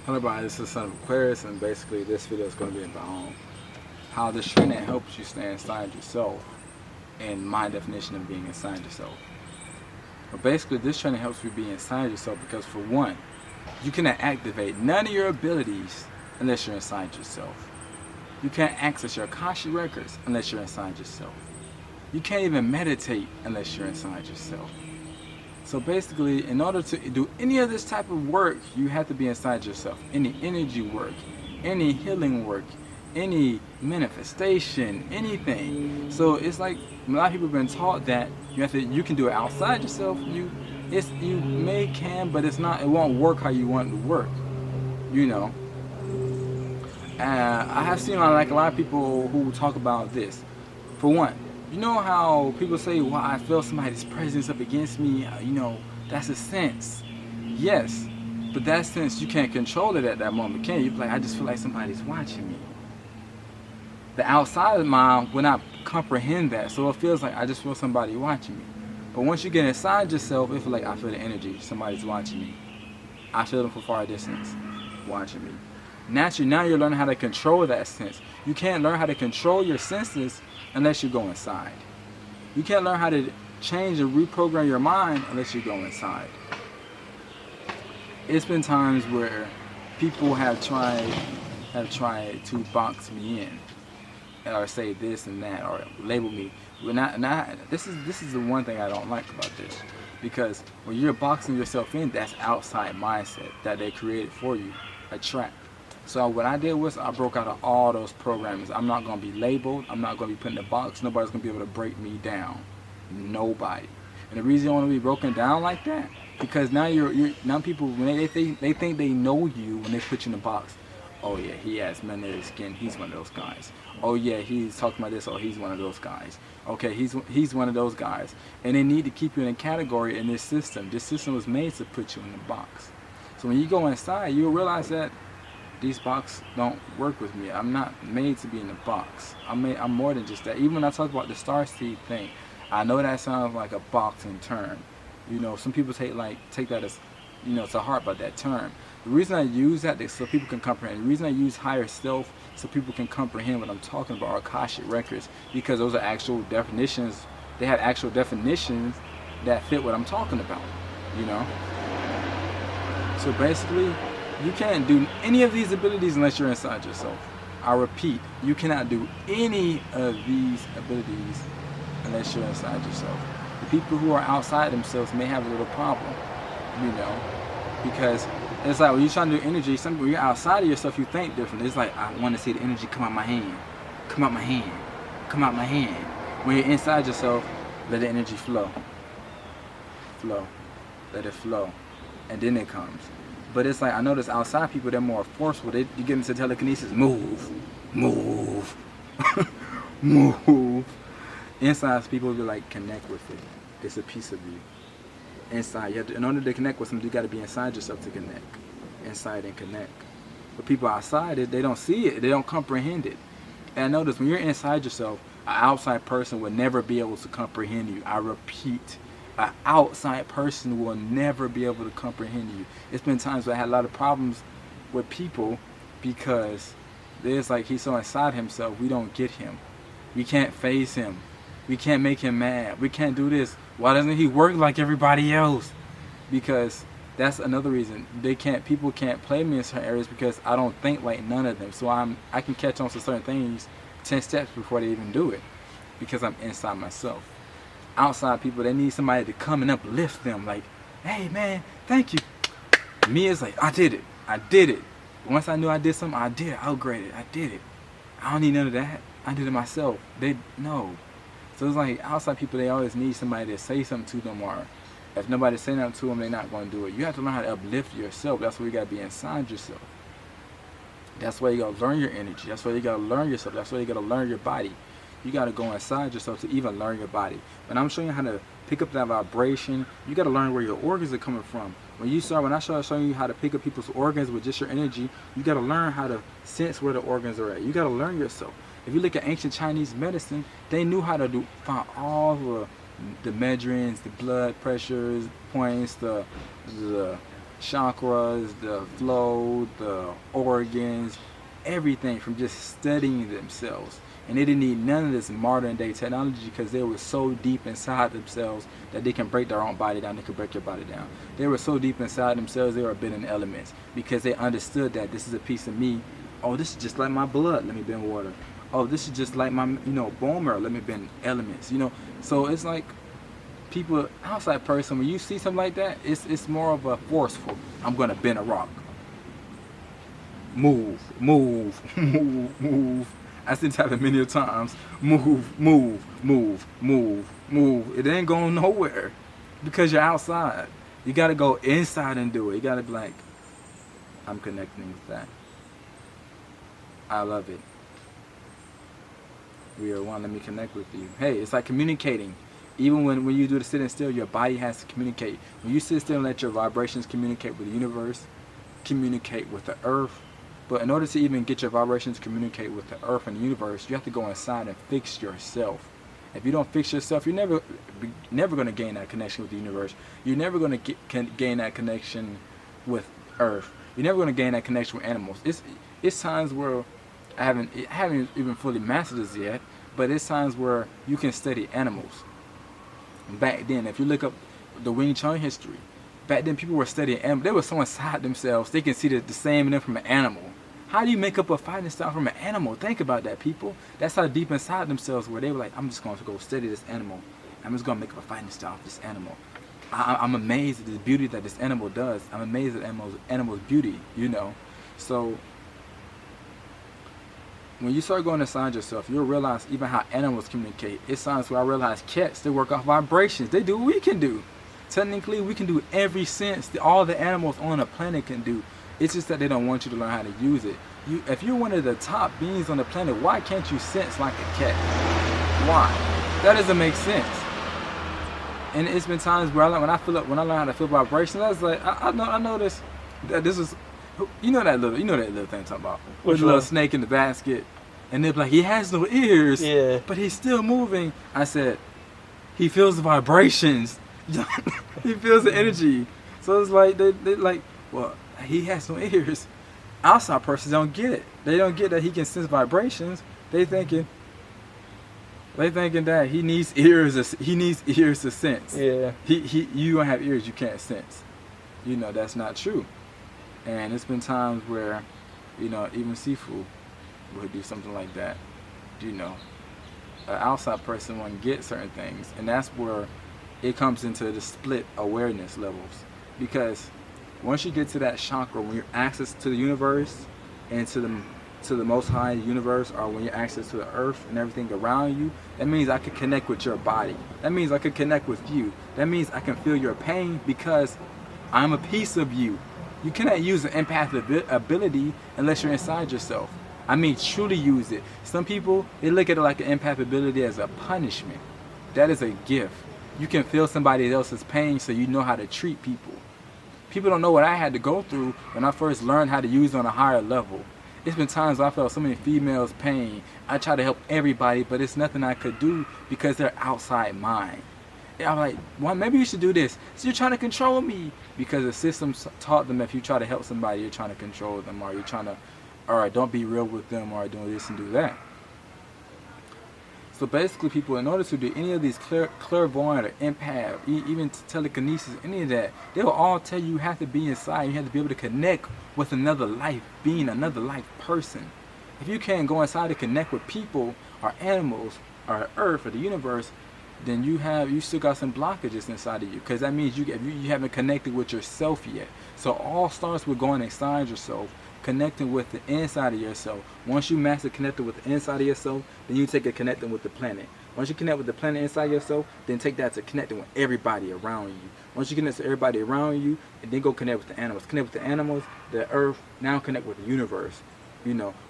Hello everybody, this is Son of Aquarius, and basically this video is going to be about how this training helps you stay inside yourself and my definition of being inside yourself. But basically this training helps you be inside yourself because, for one, you cannot activate none of your abilities unless you're inside yourself. You can't access your Akashic records unless you're inside yourself. You can't even meditate unless you're inside yourself. So basically, in order to do any of this type of work, you have to be inside yourself. Any energy work, any healing work, any manifestation, anything. So it's like a lot of people have been taught that you can do it outside yourself. You can, but it's not. It won't work how you want it to work. You know. I have seen like a lot of people who talk about this. For one, you know how people say, well, I feel somebody's presence up against me, that's a sense. Yes, but that sense, you can't control it at that moment, can you? You're like, I just feel like somebody's watching me. The outside mind will not comprehend that, so it feels like I just feel somebody watching me. But once you get inside yourself, it feels like I feel the energy, somebody's watching me. I feel them from far distance, watching me. Naturally, now you're learning how to control that sense. You can't learn how to control your senses unless you go inside. You can't learn how to change and reprogram your mind unless you go inside. It's been times where people have tried to box me in, or say this and that, or label me. This is the one thing I don't like about this, because when you're boxing yourself in, that's outside mindset that they created for you, a trap. So what I did was I broke out of all those programs. I'm not going to be labeled. I'm not going to be put in a box. Nobody's going to be able to break me down. Nobody. And the reason you want to be broken down like that, because now now people, when they think they know you when they put you in a box. Oh yeah, he has melanated skin. He's one of those guys. Oh yeah, he's talking about this. Oh, he's one of those guys. Okay, he's one of those guys. And they need to keep you in a category in this system. This system was made to put you in a box. So when you go inside, you'll realize that these boxes don't work with me. I'm not made to be in a box. I'm more than just that. Even when I talk about the starseed thing, I know that sounds like a boxing term. Some people take that as, to heart about that term. The reason I use that is so people can comprehend. The reason I use higher self so people can comprehend what I'm talking about, Akashic records, because those are actual definitions. They have actual definitions that fit what I'm talking about. So basically, you can't do any of these abilities unless you're inside yourself. I repeat, you cannot do any of these abilities unless you're inside yourself. The people who are outside themselves may have a little problem, because it's like when you're trying to do energy, when you're outside of yourself, you think different. It's like, I want to see the energy come out my hand, come out my hand, come out my hand. When you're inside yourself, let the energy flow, let it flow, and then it comes. But it's like, I notice outside people, they're more forceful. You get into telekinesis, move, move, move. Inside people will like, connect with it. It's a piece of you. Inside, in order to connect with something, you got to be inside yourself to connect. Inside and connect. But people outside it, they don't see it. They don't comprehend it. And I notice when you're inside yourself, an outside person will never be able to comprehend you. I repeat. An outside person will never be able to comprehend you. It's been times where I had a lot of problems with people because there's like, he's so inside himself, we don't get him. We can't face him. We can't make him mad. We can't do this. Why doesn't he work like everybody else? Because that's another reason. People can't play me in certain areas because I don't think like none of them. So I can catch on to certain things 10 steps before they even do it, because I'm inside myself. Outside people, they need somebody to come and uplift them, like, hey man, thank you. Me is like, I did it. Once I knew I did something, I did it, I upgraded, I did it. I don't need none of that. I did it myself. No. So it's like, outside people, they always need somebody to say something to them, or if nobody say nothing to them, they're not going to do it. You have to learn how to uplift yourself. That's why you got to be inside yourself. That's why you got to learn your energy. That's why you got to learn yourself. That's why you got to learn your body. You got to go inside yourself to even learn your body. When I'm showing you how to pick up that vibration, you got to learn where your organs are coming from. When I start showing you how to pick up people's organs with just your energy, you got to learn how to sense where the organs are at. You got to learn yourself. If you look at ancient Chinese medicine, they knew how to find all the measurements, the blood pressures, points, the chakras, the flow, the organs, everything from just studying themselves. And they didn't need none of this modern day technology because they were so deep inside themselves that they can break their own body down. They can break your body down. They were so deep inside themselves, they were bending elements because they understood that this is a piece of me. Oh, this is just like my blood. Let me bend water. Oh, this is just like my, bone marrow. Let me bend elements. So it's like people, outside person, when you see something like that, it's more of a forceful. I'm gonna bend a rock. Move, move, move, move. I seen it happen many times. Move, move, move, move, move. It ain't going nowhere because you're outside. You got to go inside and do it. You got to be like, I'm connecting with that. I love it. We are one. Let me connect with you. Hey, it's like communicating. Even when you do the sitting still, your body has to communicate. When you sit still and let your vibrations communicate with the universe, communicate with the earth. But in order to even get your vibrations to communicate with the earth and the universe, you have to go inside and fix yourself. If you don't fix yourself, you're never going to gain that connection with the universe. You're never going to gain that connection with earth. You're never going to gain that connection with animals. It's times where I haven't even fully mastered this yet, but it's times where you can study animals. Back then, if you look up the Wing Chun history, back then people were studying animals. They were so inside themselves, they can see the same in them from an animal. How do you make up a fighting style from an animal? Think about that, people. That's how deep inside themselves where they were like, I'm just going to go study this animal. I'm just going to make up a fighting style of this animal. I'm amazed at the beauty that this animal does. I'm amazed at animal's beauty, So when you start going inside yourself, you'll realize even how animals communicate. It's times where I realize cats, they work off vibrations. They do what we can do. Technically, we can do every sense that all the animals on the planet can do. It's just that they don't want you to learn how to use it. If you're one of the top beings on the planet, why can't you sense like a cat? Why? That doesn't make sense. And it's been times where when I learn how to feel vibrations, I was like, I noticed that this is, that little thing I'm talking about. With the little snake in the basket, and they're like, he has no ears, but he's still moving. I said, he feels the vibrations. He feels the energy. So it's like they like, well, he has no ears. Outside persons don't get it. They don't get that he can sense vibrations. They thinking that he needs ears. He needs ears to sense. Yeah. You don't have ears. You can't sense. That's not true. And it's been times where, even Sifu would do something like that. An outside person won't get certain things, and that's where it comes into the split awareness levels. Because once you get to that chakra, when you're access to the universe and to the most high universe, or when you're access to the earth and everything around you, that means I can connect with your body. That means I can connect with you. That means I can feel your pain because I'm a piece of you. You cannot use an empathic ability unless you're inside yourself. I mean, truly use it. Some people, they look at it like an empathic ability as a punishment. That is a gift. You can feel somebody else's pain so you know how to treat people. People don't know what I had to go through when I first learned how to use it on a higher level. It's been times I felt so many females' pain. I try to help everybody, but it's nothing I could do because they're outside mine. I'm like, well, maybe you should do this. So you're trying to control me. Because the system taught them if you try to help somebody, you're trying to control them, or you're trying to, all right, don't be real with them, or do this and do that. So basically, people, in order to do any of these clairvoyant or empath, even telekinesis, any of that, they will all tell you have to be inside. You have to be able to connect with another life being, another life person. If you can't go inside to connect with people or animals or earth or the universe, then you still got some blockages inside of you, because that means you haven't connected with yourself yet. So all starts with going inside yourself, connecting with the inside of yourself. Once you master connecting with the inside of yourself, then you take it connecting with the planet. Once you connect with the planet inside yourself, then take that to connecting with everybody around you. Once you connect to everybody around you, and then go connect with the animals. Connect with the animals, the earth, now connect with the universe.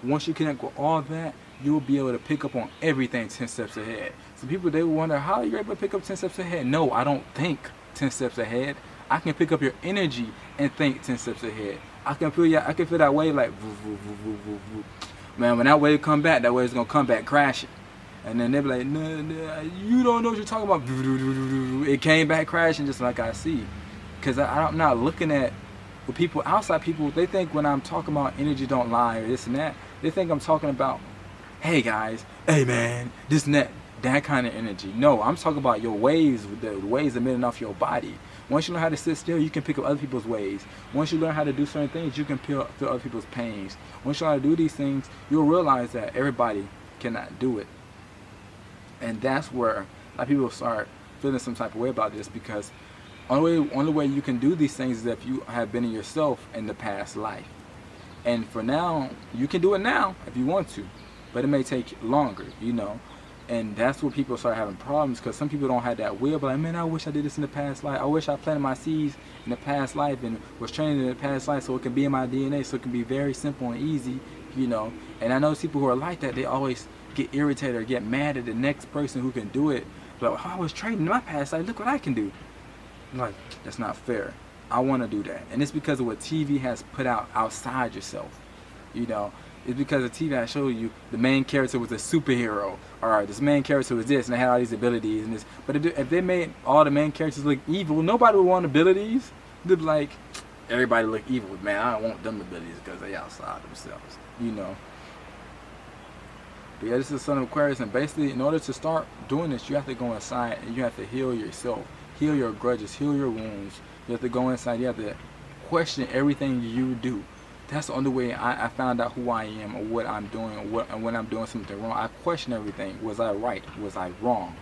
Once you connect with all that, you will be able to pick up on everything 10 steps ahead. So people, they wonder, how are you able to pick up 10 steps ahead? No, I don't think 10 steps ahead. I can pick up your energy and think 10 steps ahead. I can feel that wave like, voo, voo, voo, voo, voo, voo. Man, when that wave come back, that wave's going to come back crashing. And then they'll be like, no, you don't know what you're talking about. It came back crashing just like I see. Because I'm not looking at But people, outside people, they think when I'm talking about energy don't lie or this and that, they think I'm talking about, hey guys, hey man, this and that kind of energy. No, I'm talking about your waves, the waves emitting off your body. Once you learn how to sit still, you can pick up other people's waves. Once you learn how to do certain things, you can feel other people's pains. Once you learn how to do these things, you'll realize that everybody cannot do it. And that's where a lot of people start feeling some type of way about this, because only way you can do these things is if you have been in yourself in the past life. And for now, you can do it now if you want to, but it may take longer, you know. And that's where people start having problems, because some people don't have that will, but like, man, I wish I did this in the past life. I wish I planted my seeds in the past life and was trained in the past life so it can be in my DNA, so it can be very simple and easy, you know. And I know people who are like that, they always get irritated or get mad at the next person who can do it. Like, oh, I was trained in my past life, look what I can do. I'm like, that's not fair. I want to do that. And it's because of what TV has put out outside yourself, you know. It's because the TV has showed you the main character was a superhero, or this main character was this, and they had all these abilities and this. But if they made all the main characters look evil, nobody would want abilities. They'd be like, everybody look evil, man. I don't want them abilities because they outside themselves, you know. But yeah, this is the Son of Aquarius, and basically, in order to start doing this, you have to go inside and you have to heal yourself, heal your grudges, heal your wounds. You have to go inside. You have to question everything you do. That's the only way I found out who I am or what I'm doing, or when I'm doing something wrong. I question everything. Was I right? Was I wrong?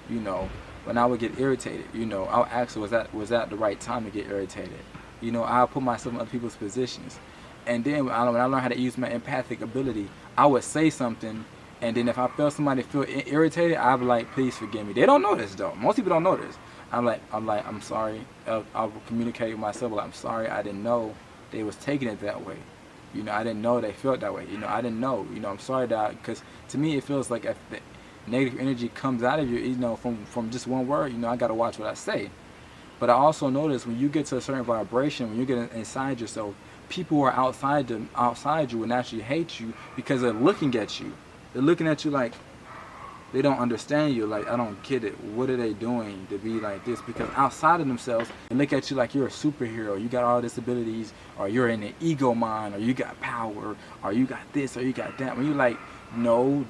You know, when I would get irritated, you know, I'll ask, was that the right time to get irritated? You know, I'll put myself in other people's positions. And then when I learned how to use my empathic ability, I would say something, and then if I felt somebody feel irritated, I'd be like, please forgive me. They don't know this though. Most people don't know this. I'm sorry. I'll communicate with myself, like, I'm sorry, I didn't know they was taking it that way. You know, I didn't know they felt that way. You know, I didn't know. You know, I'm sorry that, because to me it feels like if the negative energy comes out of you, you know, from just one word, you know, I got to watch what I say. But I also notice when you get to a certain vibration, when you get inside yourself, people who are outside you will naturally hate you because they're looking at you. They're looking at you like they don't understand you. Like, I don't get it. What are they doing to be like this? Because outside of themselves, they look at you like you're a superhero. You got all these abilities, or you're in the ego mind, or you got power, or you got this, or you got that. When you're like, no,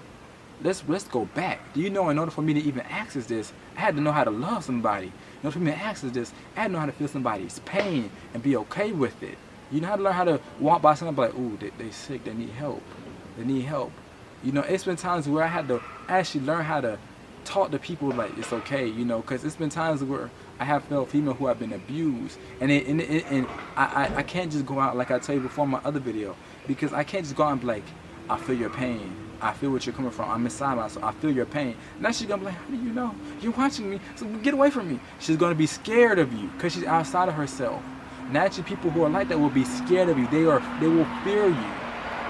let's go back. Do you know, in order for me to even access this, I had to know how to love somebody. In order for me to access this, I had to know how to feel somebody's pain and be okay with it. You know how to learn how to walk by somebody like, ooh, they sick, they need help. They need help. You know, it's been times where I had to actually learn how to talk to people like it's okay, you know, because it's been times where I have felt female who have been abused, and I can't just go out like I tell you before in my other video, because I can't just go out and be like, I feel your pain, I feel what you're coming from, I'm inside myself, I feel your pain. Now she's gonna be like, how do you know? You're watching me, so get away from me. She's gonna be scared of you because she's outside of herself. Naturally, people who are like that will be scared of you. They will fear you,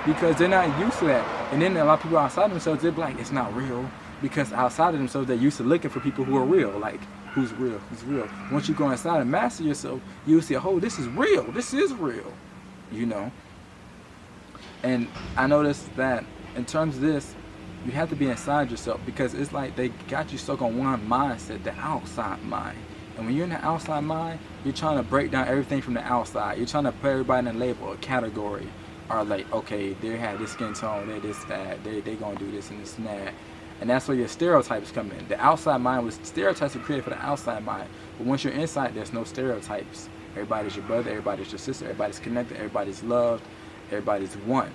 because they're not used to that. And then a lot of people outside themselves, they're like, it's not real. Because outside of themselves, they're used to looking for people who are real. Like, who's real? Who's real? Once you go inside and master yourself, you'll see, oh, this is real. This is real. You know? And I noticed that in terms of this, you have to be inside yourself, because it's like they got you stuck on one mindset, the outside mind. And when you're in the outside mind, you're trying to break down everything from the outside. You're trying to put everybody in a label, a category. Or like, okay, they have this skin tone, they this, that, they gonna do this and this and that. And that's where your stereotypes come in. The outside mind was, stereotypes are created for the outside mind. But once you're inside, there's no stereotypes. Everybody's your brother, everybody's your sister, everybody's connected, everybody's loved, everybody's one.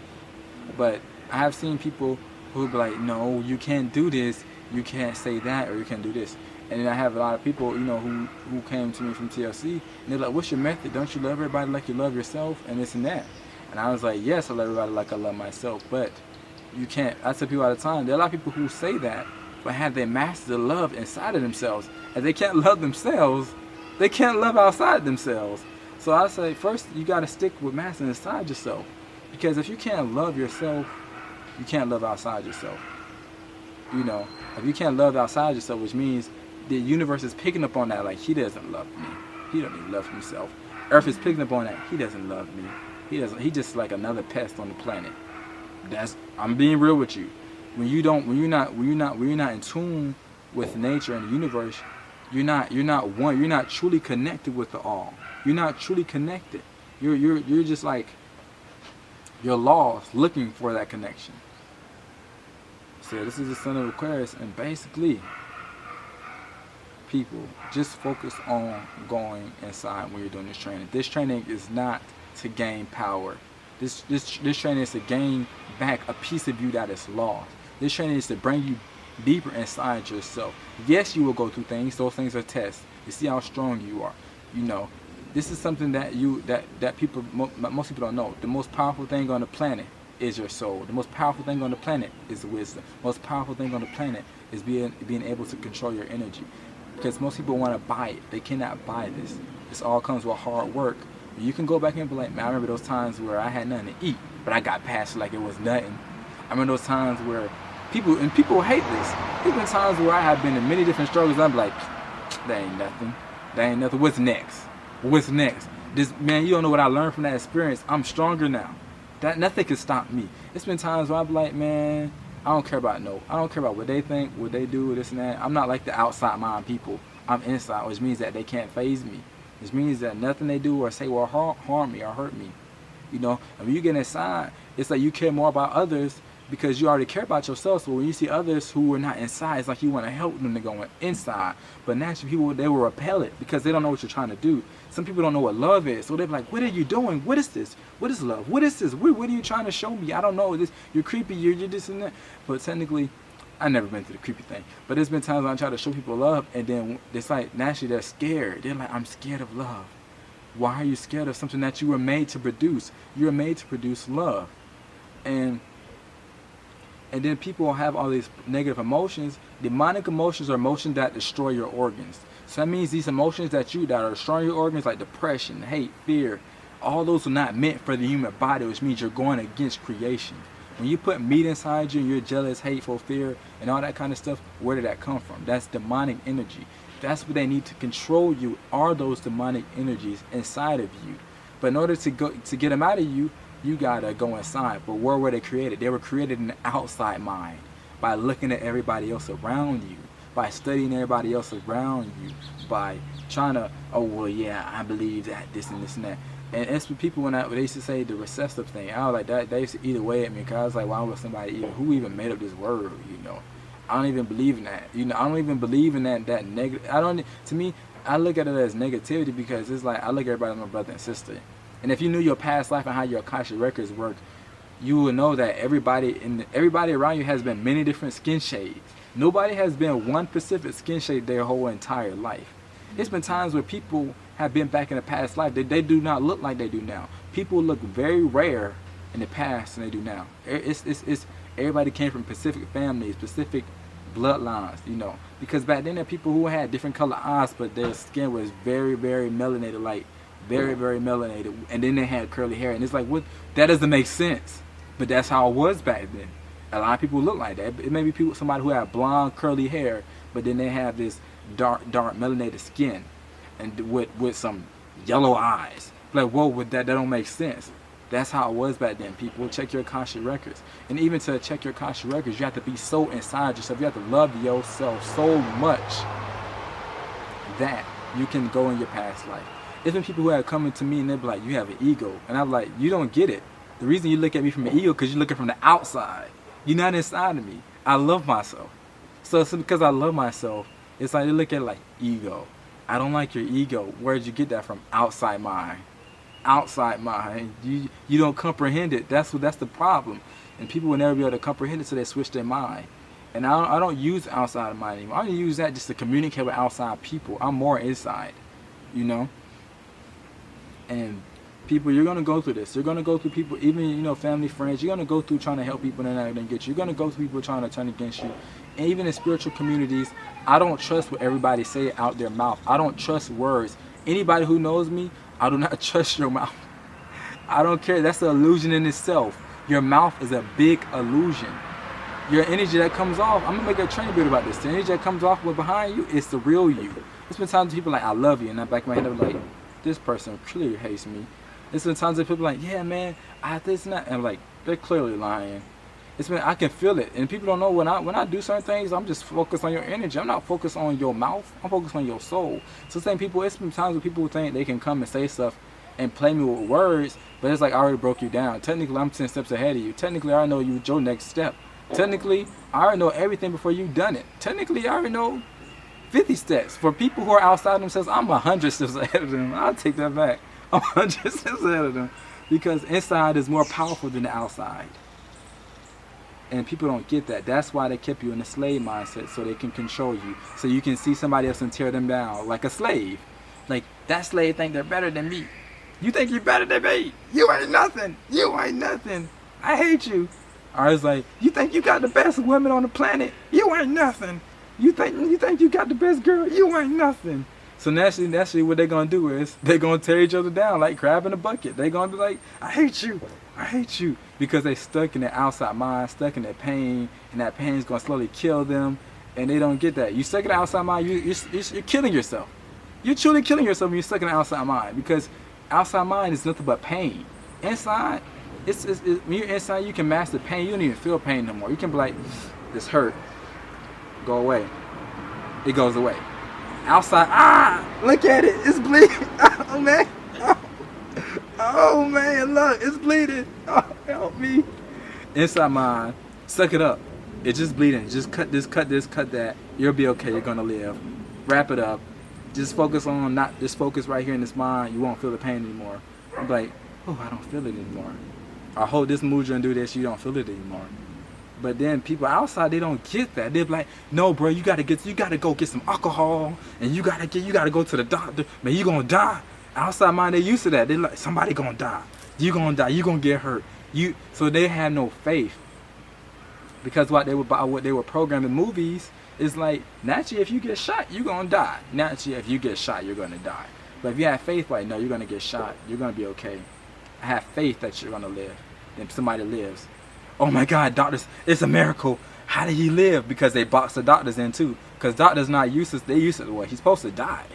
But I have seen people who be like, no, you can't do this, you can't say that, or you can't do this. And then I have a lot of people, you know, who came to me from TLC, and they're like, what's your method? Don't you love everybody like you love yourself? And this and that. And I was like, yes, I love everybody like I love myself, but you can't. I tell people all the time, there are a lot of people who say that, but have they mastered the love inside of themselves? And they can't love themselves, they can't love outside themselves. So I say, first, you got to stick with mastering inside yourself. Because if you can't love yourself, you can't love outside yourself. You know, if you can't love outside yourself, which means the universe is picking up on that, like, he doesn't love me. He don't even love himself. Earth is picking up on that, he doesn't love me. He's just like another pest on the planet. I'm being real with you. When you're not in tune with nature and the universe, you're not one. You're not truly connected with the all. You're not truly connected. You're just like, you're lost looking for that connection. So this is the Sun of Aquarius, and basically, people, just focus on going inside when you're doing this training. This training is not to gain power. This training is to gain back a piece of you that is lost. This training is to bring you deeper inside yourself. Yes, you will go through things. Those things are tests to see how strong you are. You know, this is something that people, most people don't know. The most powerful thing on the planet is your soul. The most powerful thing on the planet is wisdom. The most powerful thing on the planet is being able to control your energy. Because most people want to buy it. They cannot buy this. This all comes with hard work. You can go back and be like, man, I remember those times where I had nothing to eat, but I got past it like it was nothing. I remember those times where people hate this. There's been times where I have been in many different struggles. I'm like, that ain't nothing. That ain't nothing. What's next? What's next? This, man, you don't know what I learned from that experience. I'm stronger now. That nothing can stop me. It's been times where I'm like, man, I don't care about what they think, what they do, this and that. I'm not like the outside mind people. I'm inside, which means that they can't faze me. Which means that nothing they do or say will harm me or hurt me. You know, and when you get inside, it's like you care more about others because you already care about yourself. So when you see others who are not inside, it's like you want to help them to go inside. But naturally, people, they will repel it because they don't know what you're trying to do. Some people don't know what love is. So they're like, what are you doing? What is this? What is love? What is this? What are you trying to show me? I don't know. You're creepy. You're this and that. But technically, I've never been through the creepy thing. But there's been times when I try to show people love, and then it's like, naturally, they're scared. They're like, I'm scared of love. Why are you scared of something that you were made to produce? You were made to produce love. And then people have all these negative emotions. Demonic emotions are emotions that destroy your organs. So that means these emotions that are destroying your organs, like depression, hate, fear, all those are not meant for the human body, which means you're going against creation. When you put meat inside you and you're jealous, hateful, fear, and all that kind of stuff, where did that come from? That's demonic energy. That's what they need to control you, are those demonic energies inside of you. But in order to get them out of you, you gotta go inside. But where were they created? They were created in the outside mind, by looking at everybody else around you, by studying everybody else around you, by trying to, oh well, yeah, I believe that this and this and that. And it's for people when they used to say the recessive thing. I was like, that they used to eat away at me because I was like, why would somebody who even made up this word? You know, I don't even believe in that. You know, I don't even believe in that negative. To me, I look at it as negativity because it's like I look at everybody as my brother and sister. And if you knew your past life and how your Akashic records work, you would know that everybody around you has been many different skin shades. Nobody has been one specific skin shade their whole entire life. It's been times where people have been back in a past life that they do not look like they do now. People look very rare in the past than they do now. It's everybody came from specific families, specific bloodlines, you know. Because back then there were people who had different color eyes, but their skin was very, very melanated, like very, very melanated. And then they had curly hair, and it's like, what? That doesn't make sense. But that's how it was back then. A lot of people look like that. It may be somebody who had blonde, curly hair, but then they have this dark melanated skin, and with some yellow eyes. Like, whoa, that don't make sense. That's how it was back then. People, check your Akashic records. And even to check your Akashic records, you have to be so inside yourself. You have to love yourself so much that you can go in your past life. There's been people who have come to me and they're like, you have an ego. And I'm like, you don't get it. The reason you look at me from an ego because you're looking from the outside. You're not inside of me. I love myself. So it's because I love myself, it's like they look at it like ego. I don't like your ego. Where'd you get that from? Outside mind. Outside mind. You don't comprehend it. That's the problem. And people will never be able to comprehend it, so they switch their mind. And I don't use outside mind anymore. I don't use that just to communicate with outside people. I'm more inside, you know. And people, you're gonna go through this. You're gonna go through people, even, you know, family, friends. You're gonna go through trying to help people and not gonna get you. You're gonna go through people trying to turn against you. And even in spiritual communities, I don't trust what everybody say out their mouth. I don't trust words. Anybody who knows me, I do not trust your mouth. I don't care. That's an illusion in itself. Your mouth is a big illusion. Your energy that comes off, I'm gonna make a training video about this. The energy that comes off behind you, it's the real you. There's been times people like, I love you, and in the back of my head I'm like, this person clearly hates me. There's been times that people are like, yeah man, I this and that, and I'm like, they're clearly lying. It's been, I can feel it, and people don't know when I do certain things, I'm just focused on your energy. I'm not focused on your mouth. I'm focused on your soul. So same people, it's been times when people think they can come and say stuff, and play me with words, but it's like I already broke you down. Technically, I'm 10 steps ahead of you. Technically, I already know your next step. Technically, I already know everything before you've done it. Technically, I already know 50 steps. For people who are outside themselves, I'm 100 steps ahead of them. I'll take that back. I'm 100 steps ahead of them. Because inside is more powerful than the outside. And people don't get that. That's why they kept you in a slave mindset, so they can control you. So you can see somebody else and tear them down like a slave. Like, that slave think they're better than me. You think you're better than me? You ain't nothing. You ain't nothing. I hate you. Or it's like, you think you got the best women on the planet? You ain't nothing. You think you got the best girl? You ain't nothing. So naturally what they're going to do is they're going to tear each other down like crab in a bucket. They're going to be like, I hate you. I hate you. Because they stuck in their outside mind, stuck in their pain, and that pain is going to slowly kill them, and they don't get that. You stuck in the outside mind, you're killing yourself. You're truly killing yourself when you're stuck in the outside mind, because outside mind is nothing but pain. Inside, when you're inside, you can master pain. You don't even feel pain no more. You can be like, this hurt. Go away. It goes away. Outside, look at it. It's bleeding. Oh, man. Oh, man, look. It's bleeding. Oh, help me. Inside mind, suck it up. It's just bleeding. Just cut this, cut that. You'll be okay. You're going to live. Wrap it up. Just focus right here in this mind. You won't feel the pain anymore. I'm like, oh, I don't feel it anymore. I hold this mudra and do this, you don't feel it anymore. But then people outside, they don't get that. They're like, no, bro, you gotta go get some alcohol, and you gotta go to the doctor. Man, you gonna die. Outside mind, they used to that. They're like, somebody gonna die. You gonna die. You gonna get hurt. So they have no faith, because what they were programmed in movies is like, naturally, if you get shot, you're gonna die. Naturally, if you get shot, you're gonna die. But if you have faith, like, no, you're gonna get shot. You're gonna be okay. I have faith that you're gonna live. Then somebody lives. Oh my God, doctors, it's a miracle. How did he live? Because they box the doctors in too. Because doctors not useless. They useless. Well, he's supposed to die.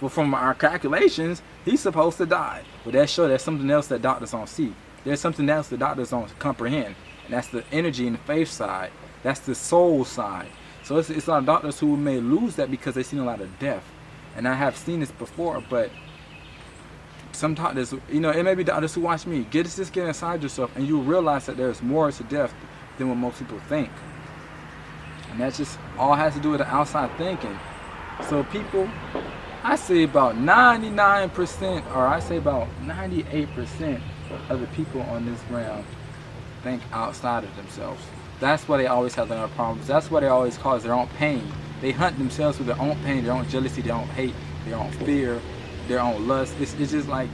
Well, from our calculations, he's supposed to die. But that shows there's something else that doctors don't see. There's something else that doctors don't comprehend. And that's the energy and the faith side. That's the soul side. So it's a lot of doctors who may lose that because they've seen a lot of death. And I have seen this before, but some doctors, it may be doctors who watch me. Get inside yourself, and you realize that there's more to death than what most people think. And that just all has to do with the outside thinking. So people, I say about 99%, or I say about 98% of the people on this ground think outside of themselves. That's why they always have their own problems. That's why they always cause their own pain. They hunt themselves with their own pain, their own jealousy, their own hate, their own fear, their own lust. It's just like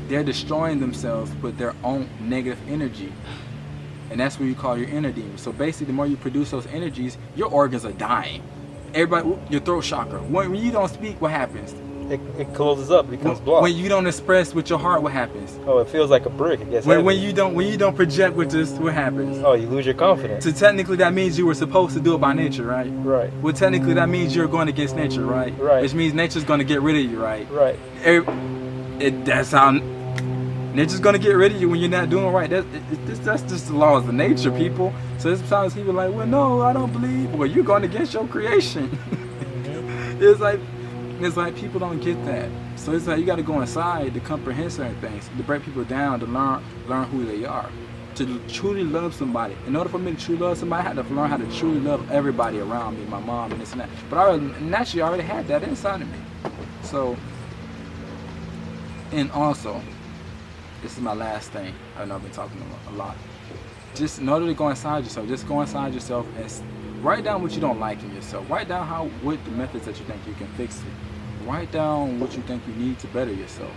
they're destroying themselves with their own negative energy. And that's what you call your inner demon. So basically, the more you produce those energies, your organs are dying. Everybody, your throat chakra. When you don't speak, what happens? It closes up, becomes blocked. When you don't express with your heart, what happens? Oh, it feels like a brick. It gets when you don't project with this, what happens? Oh, you lose your confidence. So technically, that means you were supposed to do it by nature, right? Right. Well, technically, that means you're going against nature, right? Right. Which means nature's going to get rid of you, right? Right. That's how nature's going to get rid of you when you're not doing right. That's just the laws of nature, people. So sometimes people are like, well, no, I don't believe. Well, you're going against your creation. It's like people don't get that. So it's like you got to go inside to comprehend certain things, to break people down, to learn who they are, to truly love somebody. In order for me to truly love somebody, I had to learn how to truly love everybody around me, my mom and this and that. But I already had that inside of me. So, and also, this is my last thing. I know I've been talking a lot. Just in order to go inside yourself, just go inside yourself and write down what you don't like in yourself. Write down what the methods that you think you can fix it. Write down what you think you need to better yourself.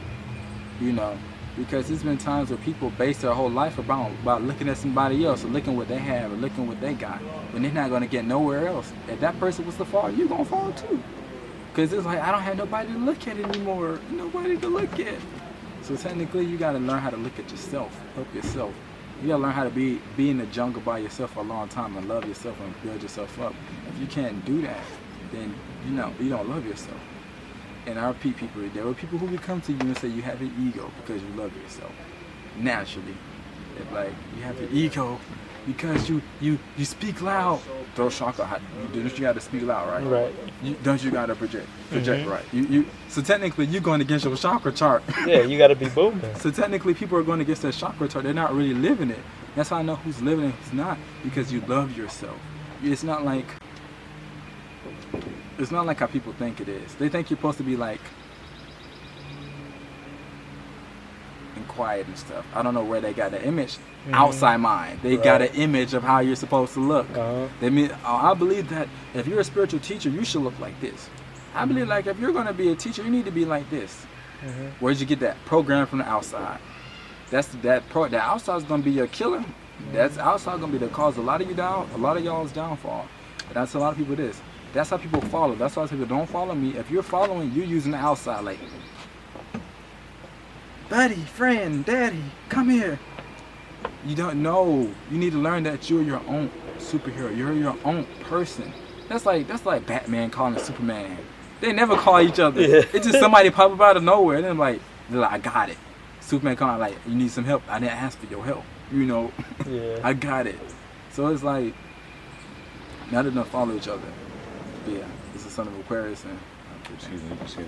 Because there's been times where people base their whole life about looking at somebody else, or looking what they have, or looking what they got, when they're not going to get nowhere else. If that person was to fall, you're going to fall too. Because it's like, I don't have nobody to look at anymore. Nobody to look at. So technically, you got to learn how to look at yourself, help yourself. You got to learn how to be in the jungle by yourself for a long time and love yourself and build yourself up. If you can't do that, then you don't love yourself. And I repeat, people, there are people who will come to you and say you have an ego because you love yourself. Naturally. If like you have an ego because you speak loud. Throw chakra. You got to speak loud, right? Right. You got to project, right? So technically, you're going against your chakra chart. Yeah, you got to be booming. So technically, people are going against that chakra chart. They're not really living it. That's how I know who's living and who's not, because you love yourself. It's not like how people think it is. They think you're supposed to be like and quiet and stuff. I don't know where they got the image. Outside mind, they got an image of how you're supposed to look. They mean, I believe that if you're a spiritual teacher, you should look like this. I believe like if you're going to be a teacher, you need to be like this. Where'd you get that program from the outside? The outside is going to be your killer. That's outside going to be the cause a lot of y'all's downfall. And that's a lot of people this. That's how people follow. That's why people don't follow me. If you're following, you're using the outside like, buddy, friend, daddy, come here. You don't know. You need to learn that you're your own superhero. You're your own person. That's like Batman calling Superman. They never call each other. Yeah. It's just somebody pop up out of nowhere. And they're like, I got it. Superman calling like, you need some help. I didn't ask for your help. You know, I got it. So it's like, now they don't follow each other. But yeah, it's the son of Aquarius and. Excuse me.